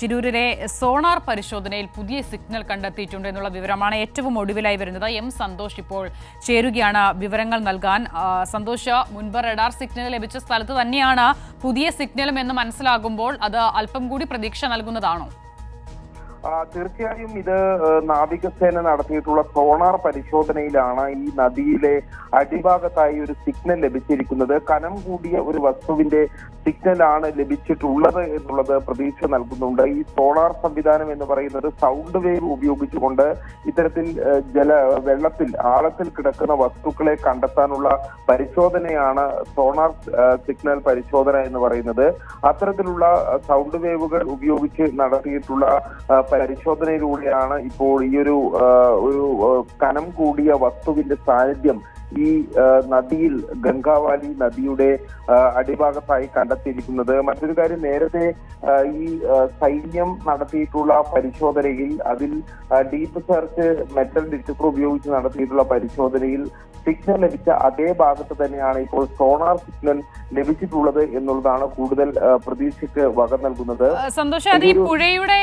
ശിരൂരിലെ sonar പരിശോധനയിൽ പുതിയ signal കണ്ടെത്തിയിട്ടുണ്ട് എന്നുള്ള വിവരമാണ് ഏറ്റവും ഒടുവിലായി വരുന്നത്. എം സന്തോഷ് ഇപ്പോൾ ചേരുകയാണ് വിവരങ്ങൾ നൽകാൻ. സന്തോഷ്, മുൻപ് റഡാർ സിഗ്നൽ ലഭിച്ച സ്ഥലത്ത് തന്നെയാണ് പുതിയ സിഗ്നലും എന്ന് മനസ്സിലാകുമ്പോൾ അത് അല്പം കൂടി പ്രതീക്ഷ നൽകുന്നതാണോ? തീർച്ചയായും ഇത് നാവികസേന നടത്തിയിട്ടുള്ള സോണാർ പരിശോധനയിലാണ് ഈ നദിയിലെ അടിഭാഗത്തായി ഒരു സിഗ്നൽ ലഭിച്ചിരിക്കുന്നത്. കനം കൂടിയ ഒരു വസ്തുവിന്റെ സിഗ്നലാണ് ലഭിച്ചിട്ടുള്ളത് എന്നുള്ളത് പ്രതീക്ഷ നൽകുന്നുണ്ട്. ഈ സോണാർ സംവിധാനം എന്ന് പറയുന്നത് സൗണ്ട് വേവ് ഉപയോഗിച്ചുകൊണ്ട് ഇത്തരത്തിൽ വെള്ളത്തിൽ ആഴത്തിൽ കിടക്കുന്ന വസ്തുക്കളെ കണ്ടെത്താനുള്ള പരിശോധനയാണ് സോണാർ സിഗ്നൽ പരിശോധന എന്ന് പറയുന്നത്. അത്തരത്തിലുള്ള സൗണ്ട് വേവുകൾ ഉപയോഗിച്ച് നടത്തിയിട്ടുള്ള പരിശോധനയിലൂടെയാണ് ഇപ്പോൾ ഈ ഒരു കനം കൂടിയ വസ്തുവിന്റെ സാന്നിധ്യം ഈ നദിയിൽ ഗംഗാവാലി നദിയുടെ അടിഭാഗത്തായി കണ്ടെത്തിയിരിക്കുന്നത്. മറ്റൊരു കാര്യം, നേരത്തെ ഈ സൈന്യം നടത്തിയിട്ടുള്ള പരിശോധനയിൽ അതിൽ ഡീപ്പ് സെർച്ച് മെറ്റൽ ഡിറ്റക്ടർ ഉപയോഗിച്ച് നടത്തിയിട്ടുള്ള പരിശോധനയിൽ സിഗ്നൽ ലഭിച്ച അതേ ഭാഗത്ത് തന്നെയാണ് ഇപ്പോൾ സോണാർ സിഗ്നൽ ലഭിച്ചിട്ടുള്ളത് എന്നുള്ളതാണ് കൂടുതൽ പ്രതീക്ഷയ്ക്ക് വക നൽകുന്നത്. സന്തോഷ്, അത് ഈ പുഴയുടെ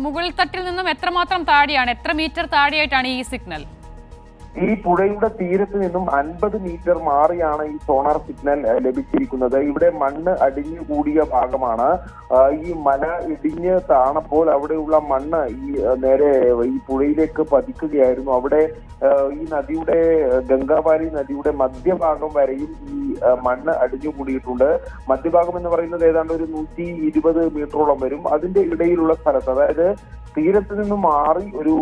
മുകൾ തട്ടിൽ നിന്നും എത്രമാത്രം താഴെയാണ്, എത്ര മീറ്റർ താഴെയായിട്ടാണ് ഈ സിഗ്നൽ? ഈ പുഴയുടെ തീരത്ത് നിന്നും 50 മീറ്റർ മാറിയാണ് ഈ സോണാർ സിഗ്നൽ ലഭിച്ചിരിക്കുന്നത്. ഇവിടെ മണ്ണ് അടിഞ്ഞു കൂടിയ ഭാഗമാണ്. ഈ മല ഇടിഞ്ഞ് താണപ്പോൾ അവിടെയുള്ള മണ്ണ് നേരെ ഈ പുഴയിലേക്ക് പതിക്കുകയായിരുന്നു. അവിടെ ഈ നദിയുടെ ഗംഗാവാലി നദിയുടെ മധ്യഭാഗം വരെയും ഈ മണ്ണ് അടിഞ്ഞു കൂടിയിട്ടുണ്ട്. മധ്യഭാഗം എന്ന് പറയുന്നത് ഏതാണ്ട് ഒരു 120 മീറ്ററോളം വരും. അതിന്റെ ഇടയിലുള്ള സ്ഥലത്ത്, അതായത് തീരത്ത് നിന്നും മാറി ഒരു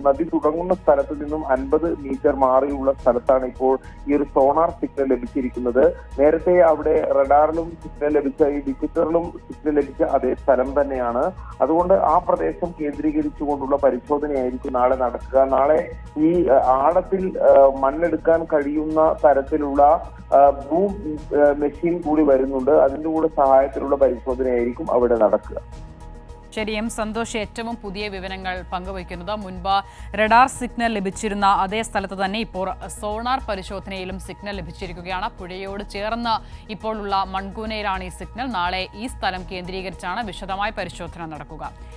നദി തുടങ്ങുന്ന സ്ഥലത്ത് നിന്നും 50 മീറ്റർ മാറിയുള്ള സ്ഥലത്താണ് ഇപ്പോൾ ഈ ഒരു സോണാർ സിഗ്നൽ ലഭിച്ചിരിക്കുന്നത്. നേരത്തെ അവിടെ റഡാറിലും സിഗ്നൽ ലഭിച്ച, ഈ ഡിജിറ്ററിലും സിഗ്നൽ ലഭിച്ച അതേ സ്ഥലം തന്നെയാണ്. അതുകൊണ്ട് ആ പ്രദേശം കേന്ദ്രീകരിച്ചുകൊണ്ടുള്ള പരിശോധനയായിരിക്കും നാളെ നടക്കുക. നാളെ ഈ ആഴത്തിൽ മണ്ണെടുക്കാൻ കഴിയുന്ന തരത്തിലുള്ള ബൂം മെഷീൻ കൂടി വരുന്നുണ്ട്. അതിന്റെ കൂടെ സഹായത്തിലുള്ള പരിശോധനയായിരിക്കും അവിടെ നടക്കുക. ശരി, എം സന്തോഷ് ഏറ്റവും പുതിയ വിവരങ്ങൾ പങ്കുവയ്ക്കുന്നത്. മുൻപ് റഡാർ സിഗ്നൽ ലഭിച്ചിരുന്ന അതേ സ്ഥലത്ത് തന്നെ ഇപ്പോൾ സോണാർ പരിശോധനയിലും സിഗ്നൽ ലഭിച്ചിരിക്കുകയാണ്. പുഴയോട് ചേർന്ന് ഇപ്പോൾ ഉള്ള മൺകൂനയിലാണ് ഈ സിഗ്നൽ. നാളെ ഈ സ്ഥലം കേന്ദ്രീകരിച്ചാണ് വിശദമായ പരിശോധന നടക്കുക.